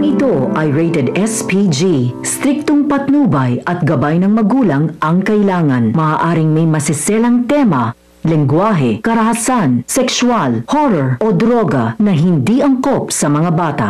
ito ay rated SPG. Striktong patnubay at gabay ng magulang ang kailangan. Maaaring may masiselang tema, lengguwahe, karahasan, sexual, horror o droga na hindi angkop sa mga bata.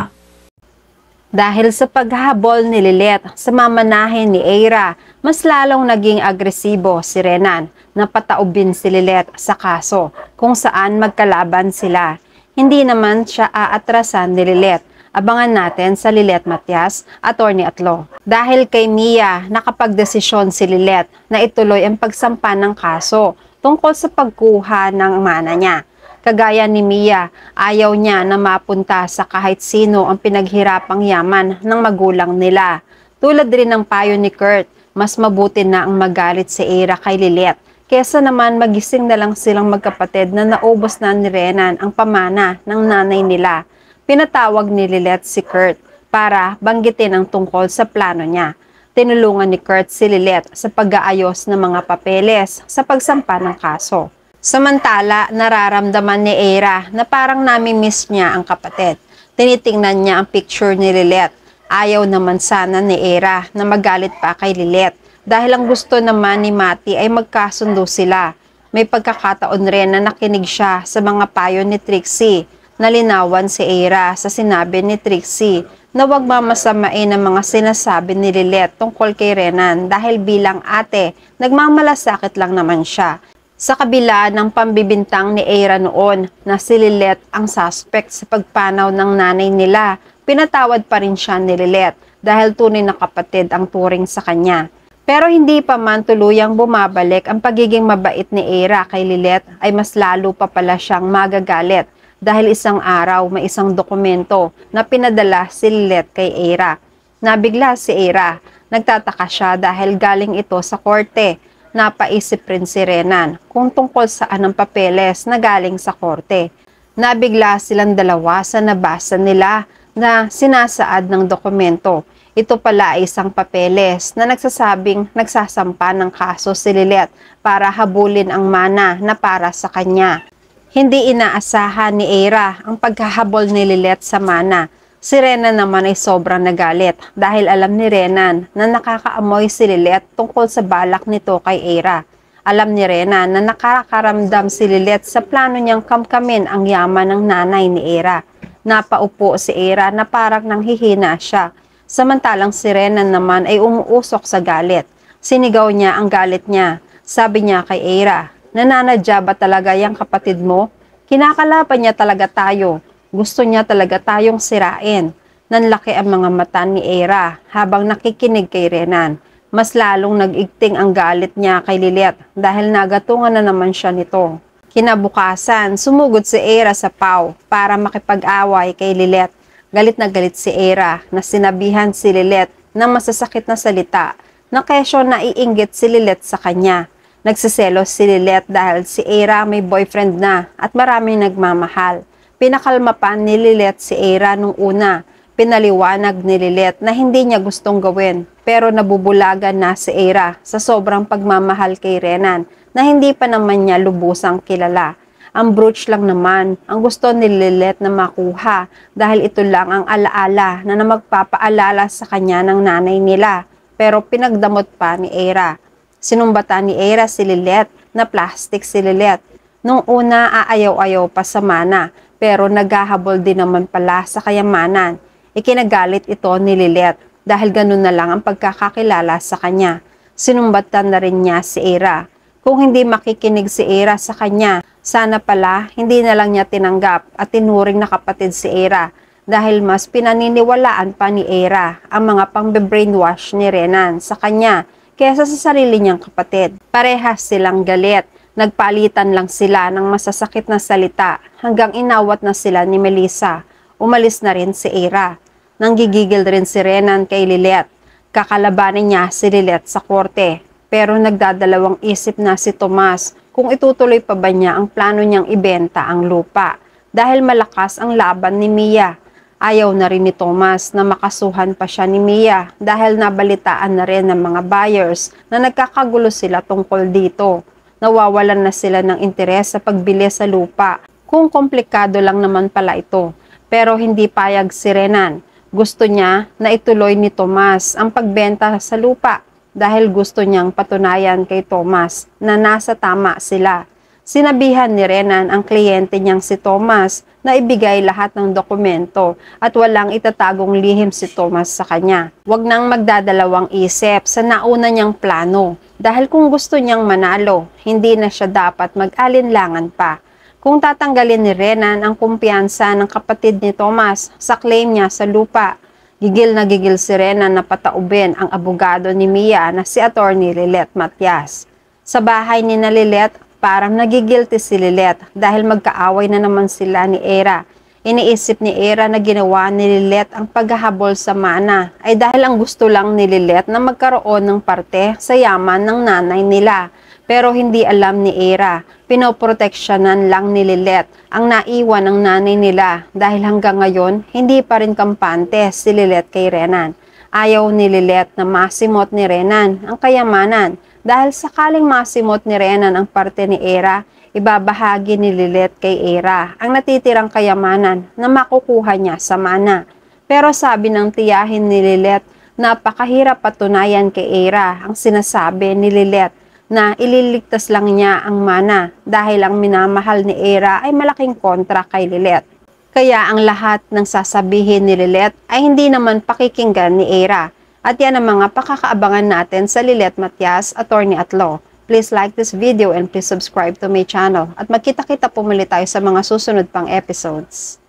Dahil sa paghahabol ni Lilith sa mamanahin ni Eira, mas lalong naging agresibo si Renan na pataubin si Lilith sa kaso kung saan magkalaban sila. Hindi naman siya aatrasan ni Lilith. Abangan natin sa Lilith Matias, attorney at law. Dahil kay Mia, nakapagdesisyon si Lilith na ituloy ang pagsampa ng kaso tungkol sa pagkuha ng mana niya. Kagaya ni Mia, ayaw niya na mapunta sa kahit sino ang pinaghirapang yaman ng magulang nila. Tulad rin ng payo ni Kurt, mas mabuti na ang magalit si Eira kay Lilith kesa naman magising na lang silang magkapatid na naubos na ni Renan ang pamana ng nanay nila. Pinatawag ni Lilith si Kurt para banggitin ang tungkol sa plano niya. Tinulungan ni Kurt si Lilith sa pag-aayos ng mga papeles sa pagsampa ng kaso. Samantala, nararamdaman ni Eira na parang nami-miss niya ang kapatid. Tinitingnan niya ang picture ni Lilith. Ayaw naman sana ni Eira na magalit pa kay Lilith dahil ang gusto naman ni Mati ay magkasundo sila. May pagkakataon rin na nakinig siya sa mga payo ni Trixie. Nalinawan si Eira sa sinabi ni Trixie na huwag mamasamain ang mga sinasabi ni Lilith tungkol kay Renan dahil bilang ate, nagmamalasakit lang naman siya. Sa kabila ng pambibintang ni Eira noon na si Lilith ang suspect sa pagpanaw ng nanay nila, pinatawad pa rin siya ni Lilith dahil tunay na kapatid ang turing sa kanya. Pero hindi pa man tuluyang bumabalik ang pagiging mabait ni Eira kay Lilith ay mas lalo pa pala siyang magagalit. Dahil isang araw may isang dokumento na pinadala si Lilith kay Eira. Nabigla si Eira. Nagtataka siya dahil galing ito sa korte. Napaisip rin si Renan kung tungkol saan ang papeles na galing sa korte. Nabigla silang dalawa sa nabasa nila na sinasaad ng dokumento. Ito pala ay isang papeles na nagsasabing nagsasampa ng kaso si Lilith para habulin ang mana na para sa kanya. Hindi inaasahan ni Eira ang paghahabol ni Lilith sa mana. Si Renan naman ay sobrang nagalit dahil alam ni Renan na nakakaamoy si Lilith tungkol sa balak nito kay Eira. Alam ni Renan na nakakaramdam si Lilith sa plano niyang kamkamin ang yaman ng nanay ni Eira. Napaupo si Eira na parang nanghihina siya. Samantalang si Renan naman ay umuusok sa galit. Sinigaw niya ang galit niya. Sabi niya kay Eira, nananadya ba talaga yung kapatid mo? Kinakalaban niya talaga tayo. Gusto niya talaga tayong sirain. Nanlaki ang mga mata ni Eira habang nakikinig kay Renan. Mas lalong nag-igting ang galit niya kay Lilith dahil nagatungan na naman siya nito. Kinabukasan, sumugod si Eira sa Pau para makipag-away kay Lilith. Galit na galit si Eira na sinabihan si Lilith ng masasakit na salita na kesyo naiinggit si Lilith sa kanya. Nagsiselos si Lilith dahil si Eira may boyfriend na at maraming nagmamahal. Pinakalma pa ni Lilith si Eira nung una. Pinaliwanag ni Lilith na hindi niya gustong gawin pero nabubulagan na si Eira sa sobrang pagmamahal kay Renan na hindi pa naman niya lubusang kilala. Ang brooch lang naman ang gusto ni Lilith na makuha dahil ito lang ang alaala na magpapaalala sa kanya ng nanay nila pero pinagdamot pa ni Eira. Sinumbatan ni Eira si Lilith na plastic si Lilith. Nung una aayaw-ayaw pa sa mana pero naghahabol din naman pala sa kayamanan. Ikinagalit ito ni Lilith dahil ganun na lang ang pagkakakilala sa kanya. Sinumbatan na rin niya si Eira. Kung hindi makikinig si Eira sa kanya, sana pala hindi na lang niya tinanggap at tinuring na kapatid si Eira dahil mas pinaniniwalaan pa ni Eira ang mga pang-brainwash ni Renan sa kanya kesa sa sarili niyang kapatid. Parehas silang galit. Nagpalitan lang sila ng masasakit na salita hanggang inawat na sila ni Melissa. Umalis na rin si Eira. Nanggigigil rin si Renan kay Lilith. Kakalabanin niya si Lilith sa korte. Pero nagdadalawang isip na si Tomas kung itutuloy pa ba niya ang plano niyang ibenta ang lupa. Dahil malakas ang laban ni Mia. Ayaw na rin ni Tomas na makasuhan pa siya ni Mia dahil nabalitaan na rin ng mga buyers na nagkakagulo sila tungkol dito. Nawawalan na sila ng interes sa pagbili sa lupa kung komplikado lang naman pala ito. Pero hindi payag si Renan. Gusto niya na ituloy ni Tomas ang pagbenta sa lupa dahil gusto niyang patunayan kay Tomas na nasa tama sila. Sinabihan ni Renan ang kliyente niyang si Tomas na ibigay lahat ng dokumento at walang itatagong lihim si Tomas sa kanya. Huwag nang magdadalawang isip sa nauna niyang plano dahil kung gusto niyang manalo, hindi na siya dapat mag-alinlangan pa. Kung tatanggalin ni Renan ang kumpiyansa ng kapatid ni Tomas sa claim niya sa lupa, gigil na gigil si Renan na pataubin ang abogado ni Mia na si Attorney Lilet Matias. Sa bahay ni na Lilet, parang nagigilty si Lilet dahil magkaaway na naman sila ni Era. Iniisip ni Era na ginawa ni Lilet ang paghahabol sa mana ay dahil ang gusto lang ni Lilet na magkaroon ng parte sa yaman ng nanay nila. Pero hindi alam ni Era, pinoproteksyonan lang ni Lilet ang naiwan ng nanay nila dahil hanggang ngayon hindi pa rin kampante si Lilet kay Renan. Ayaw ni Lilet na masimot ni Renan ang kayamanan dahil sakaling masimot ni Renan ang parte ni Era, ibabahagi ni Lilet kay Era ang natitirang kayamanan na makukuha niya sa mana. Pero sabi ng tiyahin ni Lilet, napakahirap patunayan kay Era ang sinasabi ni Lilet na ililigtas lang niya ang mana dahil ang minamahal ni Era ay malaking kontra kay Lilet. Kaya ang lahat ng sasabihin ni Lilet ay hindi naman pakikinggan ni Era. At yan ang mga pakakaabangan natin sa Lilet Matias, Attorney at Law. Please like this video and please subscribe to my channel. At magkita-kita pumuli tayo sa mga susunod pang episodes.